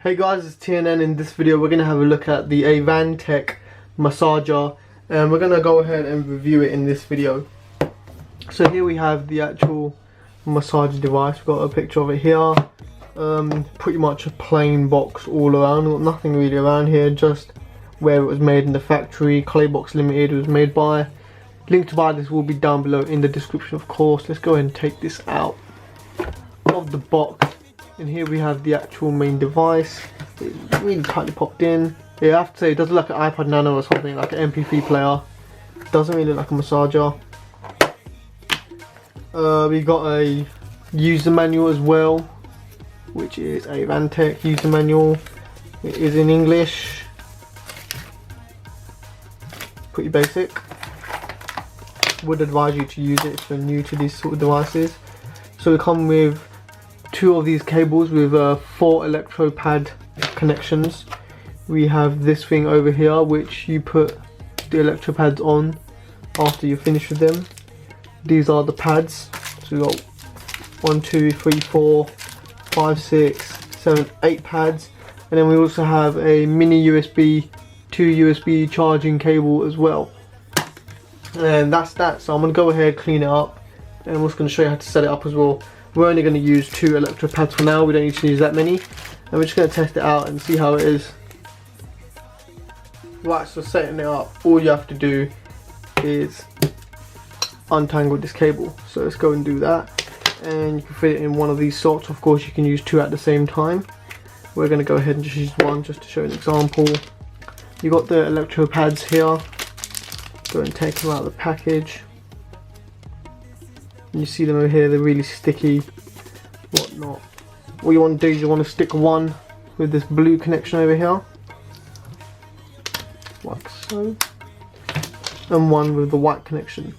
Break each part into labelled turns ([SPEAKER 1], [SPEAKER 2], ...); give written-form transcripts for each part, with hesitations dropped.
[SPEAKER 1] Hey guys, it's TNN. In this video we're going to have a look at the AVANTEK massager, and we're going to go ahead and review it in this video. So here we have the actual massage device. We've got a picture of it here. Pretty much a plain box all around, got nothing really around here, just where it was made in the factory. Clay Box Limited was made by. Link to buy this will be down below in the description, of course. Let's go ahead and take this out of the box. And here we have the actual main device. It's really tightly popped in. Yeah, I have to say it does look like an iPod Nano or something, like an MP3 player. Doesn't really look like a massager. We got a user manual as well, which is a AVANTEK user manual. It is in English. Pretty basic. Would advise you to use it if you're new to these sort of devices. So we come with two of these cables with 4 electrode pad connections. We have this thing over here which you put the electrode pads on after you finish with them. These are the pads. So we've got 1, 2, 3, 4, 5, 6, 7, 8 pads. And then we also have a mini USB, 2 USB charging cable as well. And that's that. So I'm going to go ahead, clean it up, and I'm also going to show you how to set it up as well. We're only going to use 2 electrode pads for now, we don't need to use that many. And we're just going to test it out and see how it is. Right, so setting it up, all you have to do is untangle this cable. So let's go and do that. And you can fit it in one of these slots. Of course you can use 2 at the same time. We're going to go ahead and just use one just to show an example. You got the electrode pads here. Go and take them out of the package. You see them over here, they're really sticky, whatnot. What you want to do is you want to stick one with this blue connection over here, like so, and one with the white connection,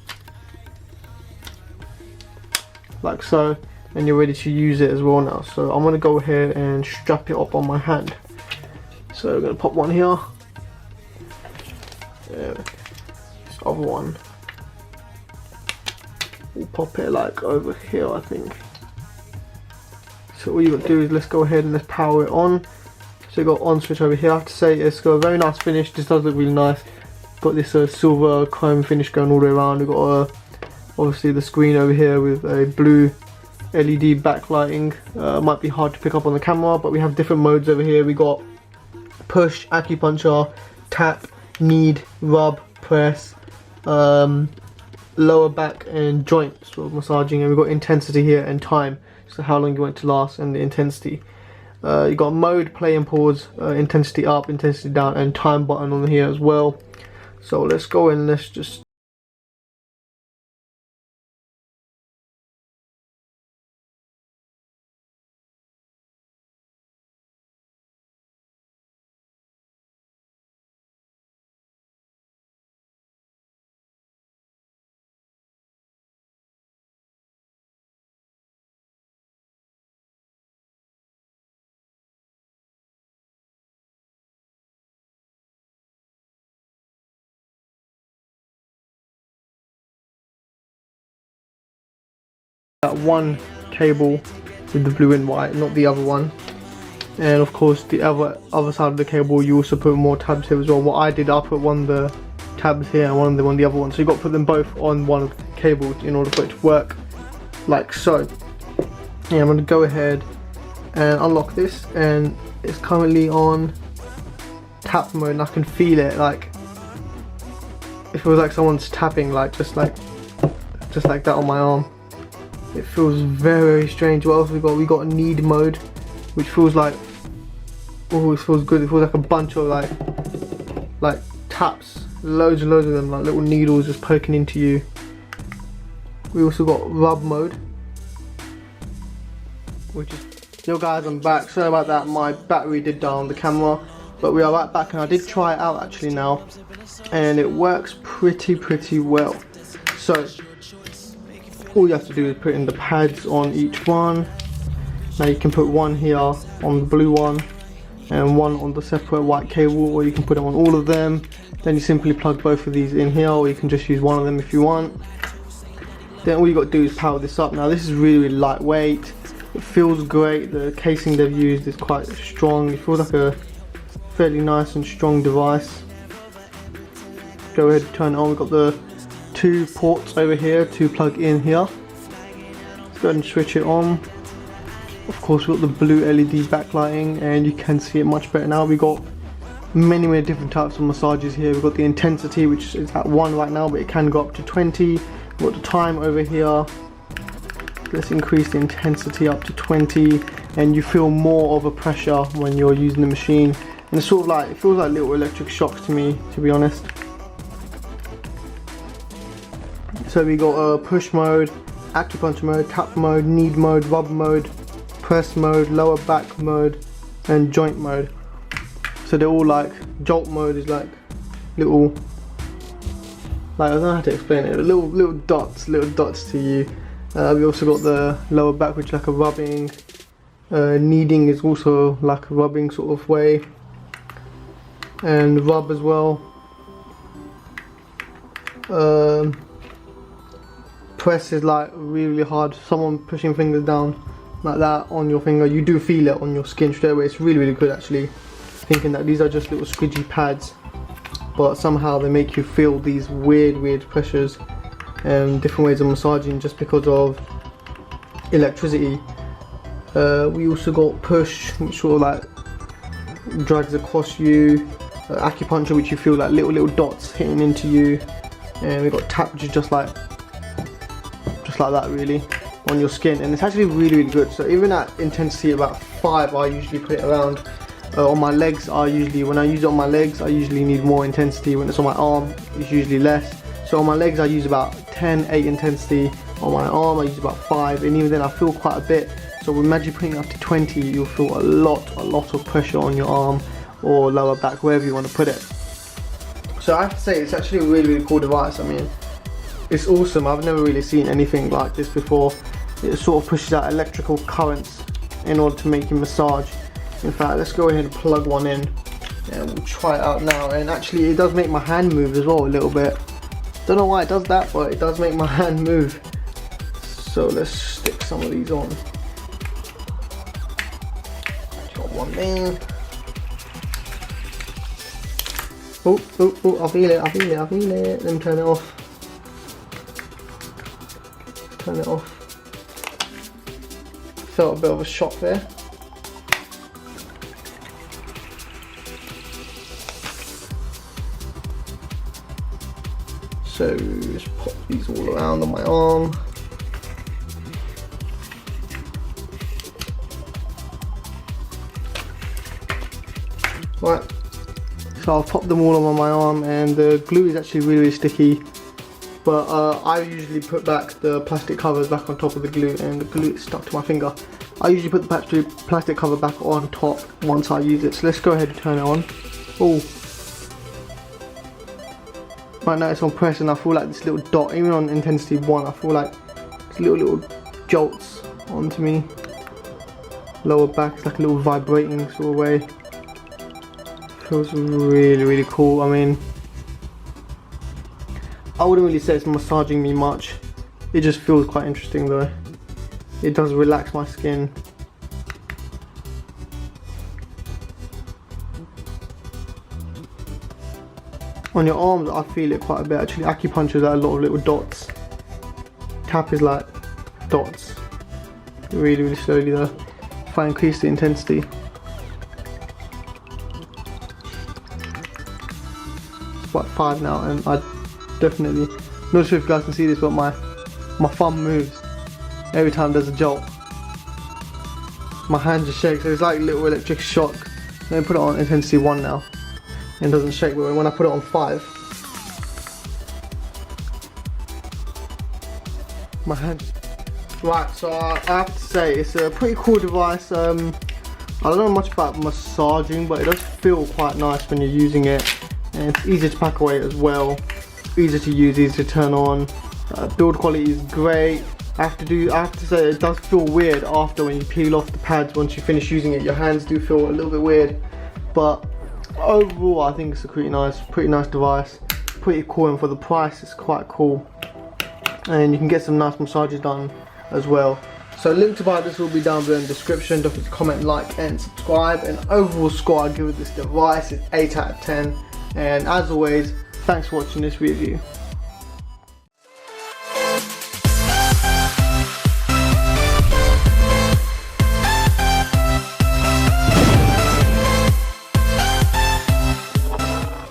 [SPEAKER 1] like so, and you're ready to use it as well now. So I'm going to go ahead and strap it up on my hand. So we're going to pop one here, this other one. We'll pop it like over here, I think. So all you got to do is let's go ahead and let's power it on. So you got on switch over here. I have to say it's got a very nice finish. This does look really nice. Got this silver chrome finish going all the way around. We've got obviously the screen over here with a blue LED backlighting. Might be hard to pick up on the camera, but we have different modes over here. We got push, acupuncture, tap, knead, rub, press, lower back and joint sort of massaging, and we've got intensity here and time, so how long you want it to last and the intensity. You got mode, play and pause, intensity up, intensity down, and time button on here as well. So let's go and let's just that one cable with the blue and white, not the other one. And of course the other side of the cable you also put more tabs here as well. What I did, I put one of the tabs here and one of them on the other one, so you got to put them both on one of the cables in order for it to work, like so. Yeah, I'm going to go ahead and unlock this, and it's currently on tap mode, and I can feel it, like it feels like someone's tapping, like just like that on my arm. It feels very strange. What else we got? We got knead mode, which feels like, oh, it feels good. It feels like a bunch of like taps, loads and loads of them, like little needles just poking into you. We also got rub mode, which is, yo guys, I'm back. Sorry about that, my battery did die on the camera, but we are right back, and I did try it out actually now, and it works pretty well. So all you have to do is put in the pads on each one. Now you can put one here on the blue one and one on the separate white cable, or you can put them on all of them. Then you simply plug both of these in here, or you can just use one of them if you want. Then all you got to do is power this up. Now this is really lightweight. It feels great. The casing they've used is quite strong. It feels like a fairly nice and strong device. Go ahead and turn it on. We've got the 2 ports over here to plug in here. Let's go ahead and switch it on. Of course, we've got the blue LED backlighting, and you can see it much better now. We've got many different types of massages here. We've got the intensity, which is at 1 right now, but it can go up to 20. We've got the time over here. Let's increase the intensity up to 20, and you feel more of a pressure when you're using the machine. And it's sort of like, it feels like little electric shocks to me, to be honest. So we got push mode, acupuncture mode, tap mode, knead mode, rub mode, press mode, lower back mode, and joint mode. So they're all like, jolt mode is like little, like, I don't know how to explain it, little dots to you. We also got the lower back, which is like a rubbing. Kneading is also like a rubbing sort of way, and rub as well. Press is like really hard. Someone pushing fingers down like that on your finger, you do feel it on your skin straight away. It's really good actually. Thinking that these are just little squidgy pads, but somehow they make you feel these weird pressures and different ways of massaging just because of electricity. We also got push, which sort of like drags across you. Acupuncture, which you feel like little dots hitting into you. And we got tap, which is just like that really on your skin, and it's actually really good. So even at intensity about 5, I usually put it around. On my legs, when I use it on my legs, I usually need more intensity. When it's on my arm, it's usually less. So on my legs, I use about 10, 8 intensity. On my arm, I use about 5, and even then I feel quite a bit. So imagine putting it up to 20, you'll feel a lot of pressure on your arm or lower back, wherever you want to put it. So I have to say, it's actually a really cool device. I mean, it's awesome. I've never really seen anything like this before. It sort of pushes out electrical currents in order to make you massage. In fact, let's go ahead and plug one in and we'll try it out now. And actually it does make my hand move as well a little bit. Don't know why it does that, but it does make my hand move. So let's stick some of these on. Got one there. Oh, I feel it. Let me turn it off. Turn it off. Felt a bit of a shock there. So just pop these all around on my arm. Right, so I'll pop them all on my arm, and the glue is actually really sticky. But I usually put back the plastic covers back on top of the glue, and the glue is stuck to my finger. I usually put the plastic cover back on top once I use it. So let's go ahead and turn it on. Oh. Right now it's on press, and I feel like this little dot, even on intensity 1, I feel like little jolts onto me. Lower back, it's like a little vibrating sort of way. Feels really cool. I mean, I wouldn't really say it's massaging me much. It just feels quite interesting though. It does relax my skin. On your arms, I feel it quite a bit actually. Acupuncture is like a lot of little dots. Tap is like dots. Really slowly though. If I increase the intensity. It's about 5 now, and I definitely, not sure if you guys can see this, but my thumb moves every time there's a jolt. My hand just shakes, so it's like a little electric shock. Let me put it on intensity 1 now. It doesn't shake, but when I put it on 5, my hand. Right, so I have to say it's a pretty cool device. I don't know much about massaging, but it does feel quite nice when you're using it, and it's easy to pack away as well. Easy to use, easy to turn on. Build quality is great. I have to say it does feel weird after when you peel off the pads. Once you finish using it, your hands do feel a little bit weird, but overall I think it's a pretty nice device, pretty cool, and for the price it's quite cool, and you can get some nice massages done as well. So link to buy this will be down below in the description. Don't forget to comment, like and subscribe. And overall score I give this device is 8 out of 10. And as always, thanks for watching this review.